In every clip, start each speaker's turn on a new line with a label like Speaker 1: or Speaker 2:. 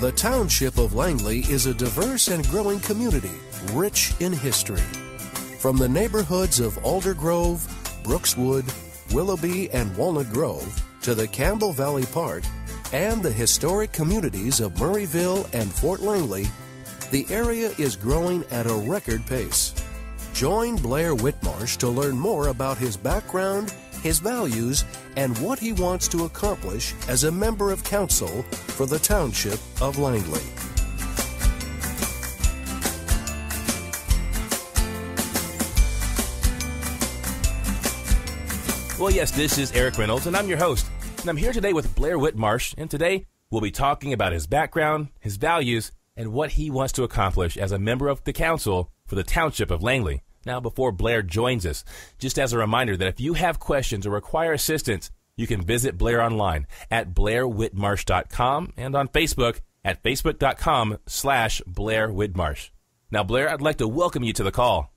Speaker 1: The Township of Langley is a diverse and growing community, rich in history. From the neighborhoods of Alder Grove, Brookswood, Willoughby, and Walnut Grove, to the Campbell Valley Park, and the historic communities of Murrayville and Fort Langley, the area is growing at a record pace. Join Blair Whitmarsh to learn more about his background, his values, and what he wants to accomplish as a member of council for the Township of Langley.
Speaker 2: Well, yes, this is Erik Reynolds, and I'm your host. And I'm here today with Blair Whitmarsh, and today we'll be talking about his background, his values, and what he wants to accomplish as a member of the council for the Township of Langley. Now, before Blair joins us, just as a reminder that if you have questions or require assistance, you can visit Blair online at blairwhitmarsh.com and on Facebook at facebook.com/Blair Whitmarsh. Now, Blair, I'd like to welcome you to the call.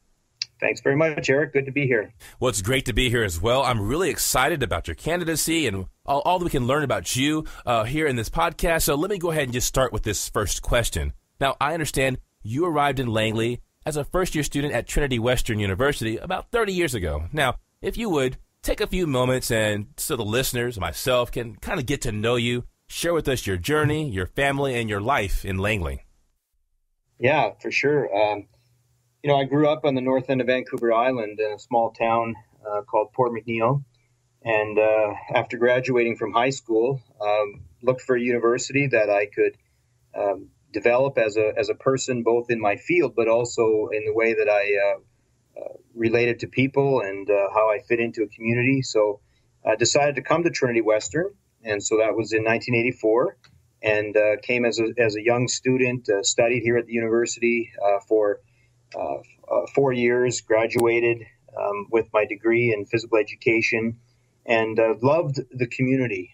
Speaker 3: Thanks very much, Erik. Good to be here.
Speaker 2: Well, it's great to be here as well. I'm really excited about your candidacy and all that we can learn about you here in this podcast. So let me go ahead and just start with this first question. Now, I understand you arrived in Langley as a first-year student at Trinity Western University about 30 years ago. Now, if you would, take a few moments and so the listeners and myself can kind of get to know you, share with us your journey, your family, and your life in Langley.
Speaker 3: Yeah, for sure. I grew up on the north end of Vancouver Island in a small town called Port McNeill. And after graduating from high school, looked for a university that I could develop as a person, both in my field, but also in the way that I related to people and how I fit into a community. So I decided to come to Trinity Western. And so that was in 1984 and came as a young student, studied here at the university for 4 years, graduated with my degree in physical education and loved the community.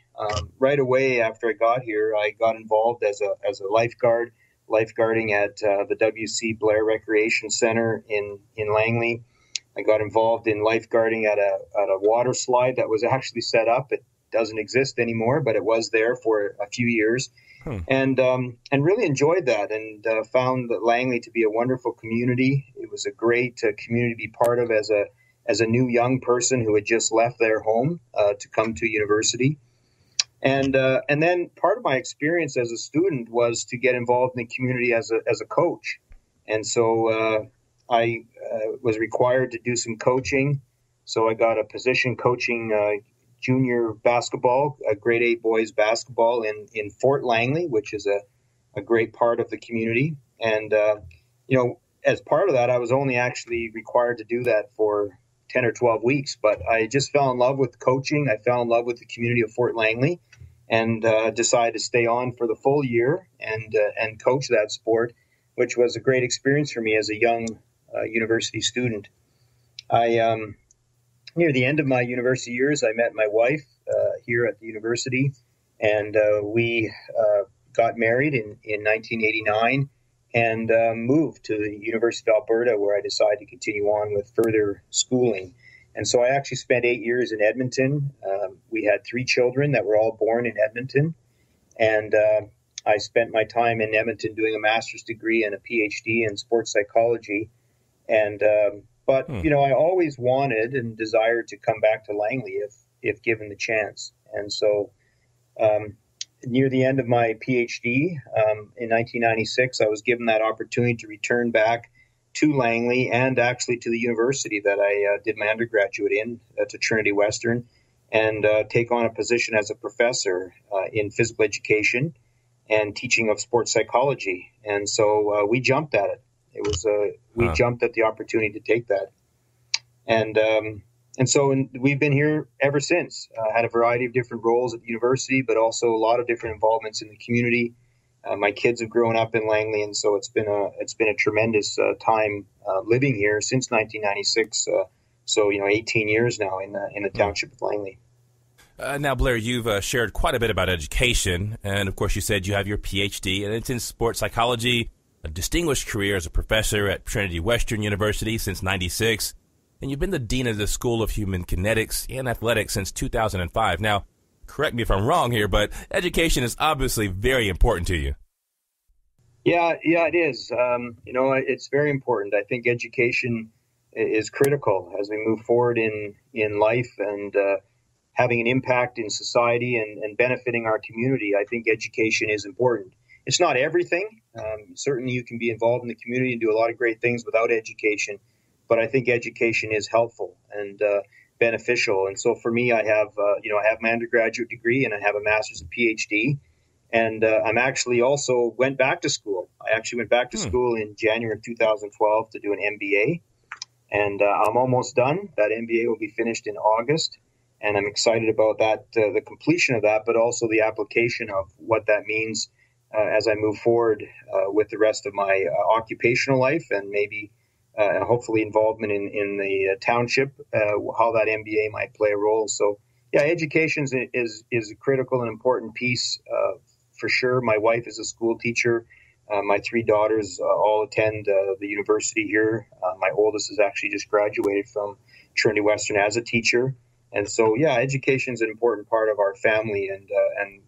Speaker 3: Right away after I got here, I got involved as a lifeguarding at the WC Blair Recreation Center in Langley. I got involved in lifeguarding at a water slide that was actually set up. It doesn't exist anymore, but it was there for a few years. And really enjoyed that and found that Langley to be a wonderful community. It was a great community to be part of as a new young person who had just left their home to come to university. And then part of my experience as a student was to get involved in the community as a coach. And so I was required to do some coaching. So I got a position coaching junior basketball, grade 8 boys basketball in Fort Langley, which is a great part of the community. And, as part of that, I was only actually required to do that for 10 or 12 weeks, but I just fell in love with coaching. I fell in love with the community of Fort Langley and decided to stay on for the full year and coach that sport, which was a great experience for me as a young university student. Near the end of my university years, I met my wife here at the university, and we got married in 1989 and moved to the University of Alberta, where I decided to continue on with further schooling. And so I actually spent 8 years in Edmonton. We had 3 children that were all born in Edmonton, and I spent my time in Edmonton doing a master's degree and a PhD in sports psychology. And But, I always wanted and desired to come back to Langley if given the chance. And so near the end of my PhD in 1996, I was given that opportunity to return back to Langley and actually to the university that I did my undergraduate in, to Trinity Western, and take on a position as a professor in physical education and teaching of sports psychology. And so we jumped at it. It was we jumped at the opportunity to take that, and so we've been here ever since. Had a variety of different roles at the university, but also a lot of different involvements in the community. My kids have grown up in Langley, and so it's been a tremendous time living here since 1996. So 18 years now in the Township of Langley.
Speaker 2: Now, Blair, you've shared quite a bit about education, and of course, you said you have your PhD, and it's in sports psychology. A distinguished career as a professor at Trinity Western University since '96, and you've been the dean of the School of Human Kinetics and Athletics since 2005. Now, correct me if I'm wrong here, but education is obviously very important to you.
Speaker 3: Yeah, it is. It's very important. I think education is critical as we move forward in life and having an impact in society and benefiting our community. I think education is important. It's not everything. Certainly, you can be involved in the community and do a lot of great things without education, but I think education is helpful and beneficial. And so, for me, I have my undergraduate degree and I have a master's and PhD. And I'm actually also went back to school. I actually went back to school in January of 2012 to do an MBA. And I'm almost done. That MBA will be finished in August. And I'm excited about that, the completion of that, but also the application of what that means as I move forward with the rest of my occupational life and maybe hopefully involvement in the township, how that MBA might play a role. So, yeah, education is a critical and important piece for sure. My wife is a school teacher. My three daughters all attend the university here. My oldest has actually just graduated from Trinity Western as a teacher. And so, yeah, education is an important part of our family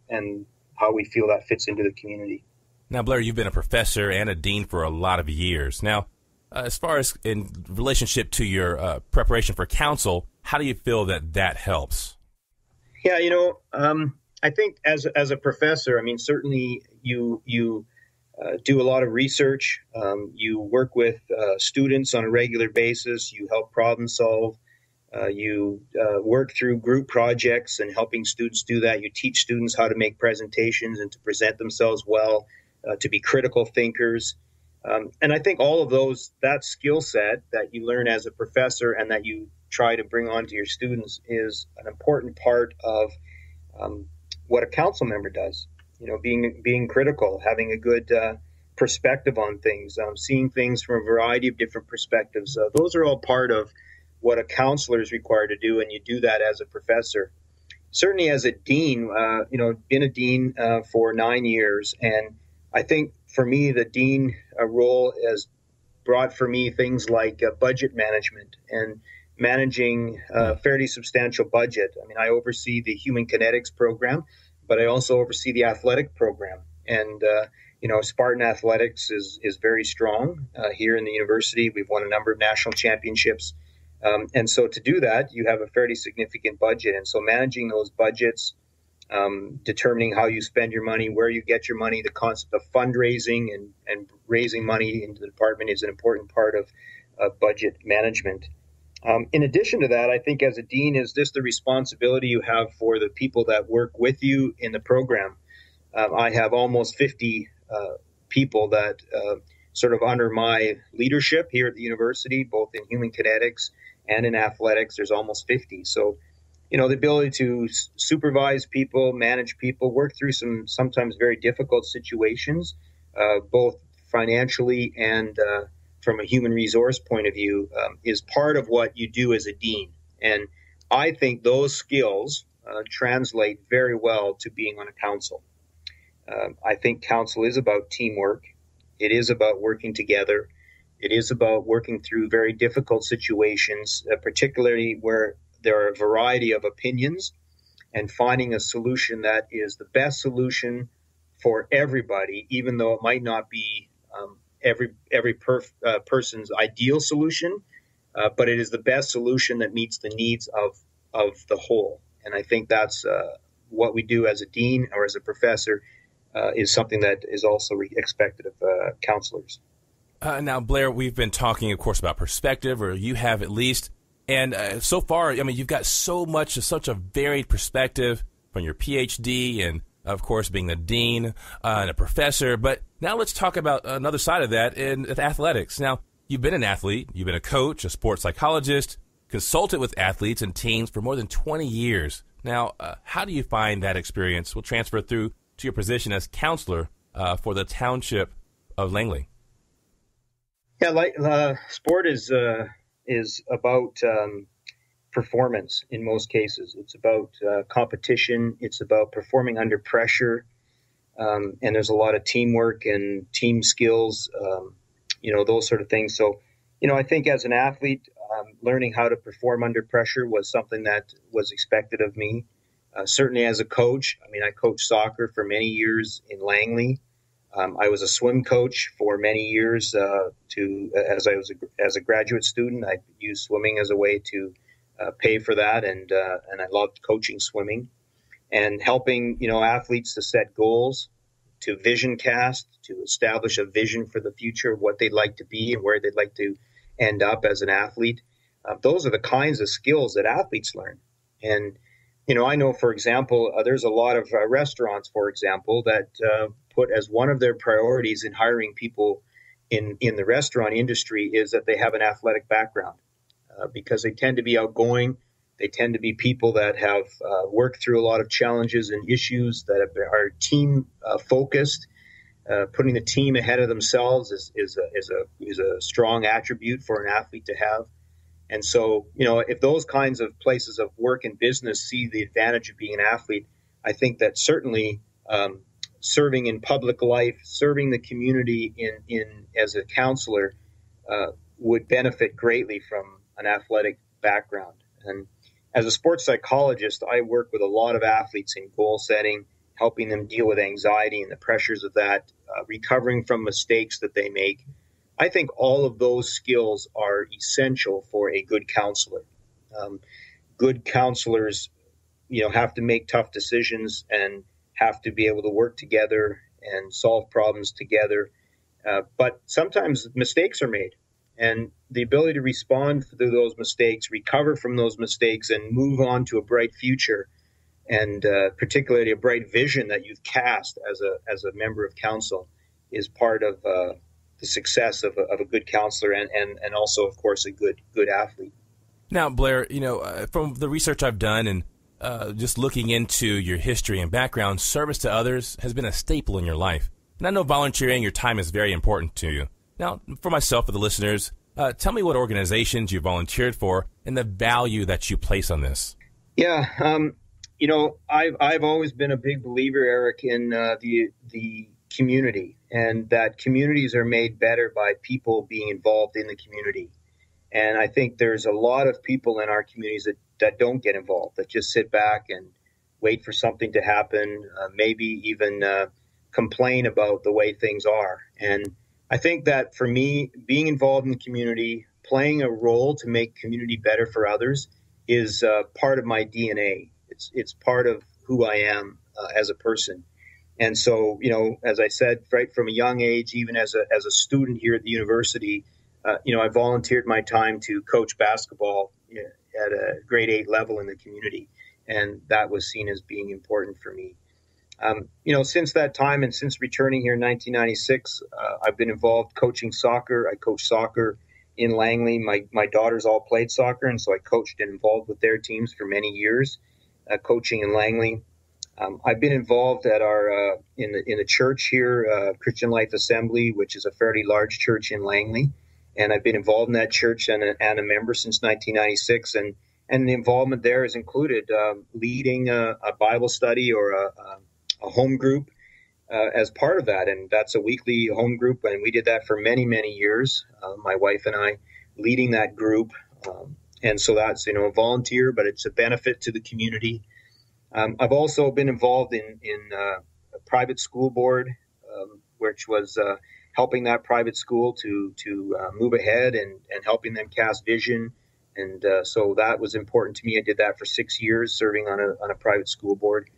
Speaker 3: and how we feel that fits into the community.
Speaker 2: Now, Blair, you've been a professor and a dean for a lot of years. Now, as far as in relationship to your preparation for council, how do you feel that helps?
Speaker 3: Yeah, I think as a professor, I mean, certainly you do a lot of research. You work with students on a regular basis. You help problem solve. You work through group projects and helping students do that. You teach students how to make presentations and to present themselves well, to be critical thinkers. And I think all of that skill set that you learn as a professor and that you try to bring on to your students is an important part of what a council member does. Being critical, having a good perspective on things, seeing things from a variety of different perspectives. Those are all part of what a counselor is required to do, and you do that as a professor. Certainly as a dean, been a dean for 9 years, and I think for me, the dean role has brought for me things like budget management and managing a fairly substantial budget. I mean, I oversee the human kinetics program, but I also oversee the athletic program. And, Spartan athletics is very strong here in the university. We've won a number of national championships. And so to do that, you have a fairly significant budget. And so managing those budgets, determining how you spend your money, where you get your money, the concept of fundraising and raising money into the department is an important part of budget management. In addition to that, I think as a dean is just the responsibility you have for the people that work with you in the program. I have almost 50 people that sort of under my leadership here at the university, both in human kinetics and in athletics. There's almost 50. So, the ability to supervise people, manage people, work through some sometimes very difficult situations, both financially and from a human resource point of view, is part of what you do as a dean. And I think those skills translate very well to being on a council. I think council is about teamwork. It is about working together. It is about working through very difficult situations, particularly where there are a variety of opinions, and finding a solution that is the best solution for everybody, even though it might not be every person's ideal solution, but it is the best solution that meets the needs of the whole. And I think that's what we do as a dean or as a professor is something that is also expected of counselors.
Speaker 2: Now, Blair, we've been talking, of course, about perspective, or you have at least. And so far, I mean, you've got such a varied perspective from your PhD and, of course, being the dean and a professor. But now let's talk about another side of that in athletics. Now, you've been an athlete, you've been a coach, a sports psychologist, consulted with athletes and teams for more than 20 years. Now, how do you find that experience will transfer through to your position as counselor for the Township of Langley?
Speaker 3: Yeah, sport is about performance in most cases. It's about competition. It's about performing under pressure. And there's a lot of teamwork and team skills, those sort of things. So, I think as an athlete, learning how to perform under pressure was something that was expected of me. Certainly as a coach, I mean, I coached soccer for many years in Langley. I was a swim coach for many years. As a graduate student, I used swimming as a way to pay for that, and I loved coaching swimming and helping athletes to set goals, to vision cast, to establish a vision for the future of what they'd like to be and where they'd like to end up as an athlete. Those are the kinds of skills that athletes learn. And I know, for example, there's a lot of restaurants, for example, that put as one of their priorities in hiring people in the restaurant industry is that they have an athletic background, because they tend to be outgoing. They tend to be people that have worked through a lot of challenges and issues, that are team focused. Putting the team ahead of themselves is a strong attribute for an athlete to have. And so, if those kinds of places of work and business see the advantage of being an athlete, I think that certainly serving in public life, serving the community in as a counselor would benefit greatly from an athletic background. And as a sports psychologist, I work with a lot of athletes in goal setting, helping them deal with anxiety and the pressures of that, recovering from mistakes that they make. I think all of those skills are essential for a good counselor. Good counselors, have to make tough decisions and have to be able to work together and solve problems together. But sometimes mistakes are made, and the ability to respond to those mistakes, recover from those mistakes, and move on to a bright future, and particularly a bright vision that you've cast as a member of council, is part of the success of a good counselor and also, of course, a good athlete.
Speaker 2: Now, Blair, from the research I've done and just looking into your history and background, service to others has been a staple in your life. And I know volunteering, your time is very important to you. Now, for myself, for the listeners, tell me what organizations you volunteered for and the value that you place on this.
Speaker 3: Yeah, I've always been a big believer, Erik, in the community, and that communities are made better by people being involved in the community. And I think there's a lot of people in our communities that don't get involved, that just sit back and wait for something to happen, maybe even complain about the way things are. And I think that for me, being involved in the community, playing a role to make community better for others is part of my DNA. It's part of who I am as a person. And so, as I said, right from a young age, even as a student here at the university, I volunteered my time to coach basketball at a grade 8 level in the community. And that was seen as being important for me. Since that time and since returning here in 1996, I've been involved coaching soccer. I coached soccer in Langley. My daughters all played soccer, and so I coached and involved with their teams for many years, coaching in Langley. I've been involved at our in the church here, Christian Life Assembly, which is a fairly large church in Langley, and I've been involved in that church and a member since 1996. And the involvement there has included leading a Bible study or a home group as part of that, and that's a weekly home group, and we did that for many years. My wife and I leading that group, and so that's a volunteer, but it's a benefit to the community. I've also been involved in a private school board, which was helping that private school to move ahead and helping them cast vision. And so that was important to me. I did that for 6 years, serving on a private school board.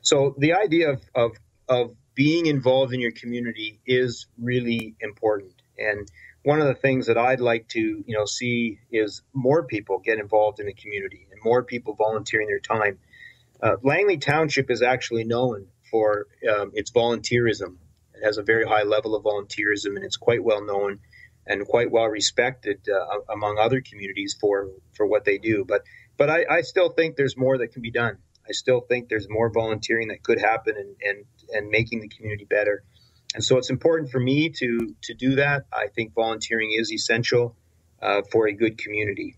Speaker 3: So the idea of being involved in your community is really important. And one of the things that I'd like to see is more people get involved in the community and more people volunteering their time. Langley Township is actually known for its volunteerism. It has a very high level of volunteerism, and it's quite well known and quite well respected among other communities for what they do. But I still think there's more that can be done. I still think there's more volunteering that could happen and making the community better. And so it's important for me to do that. I think volunteering is essential for a good community.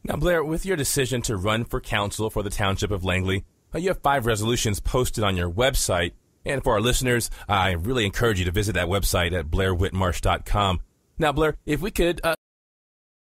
Speaker 2: Now, Blair, with your decision to run for council for the Township of Langley, you have 5 resolutions posted on your website. And for our listeners, I really encourage you to visit that website at blairwhitmarsh.com. Now, Blair, if we could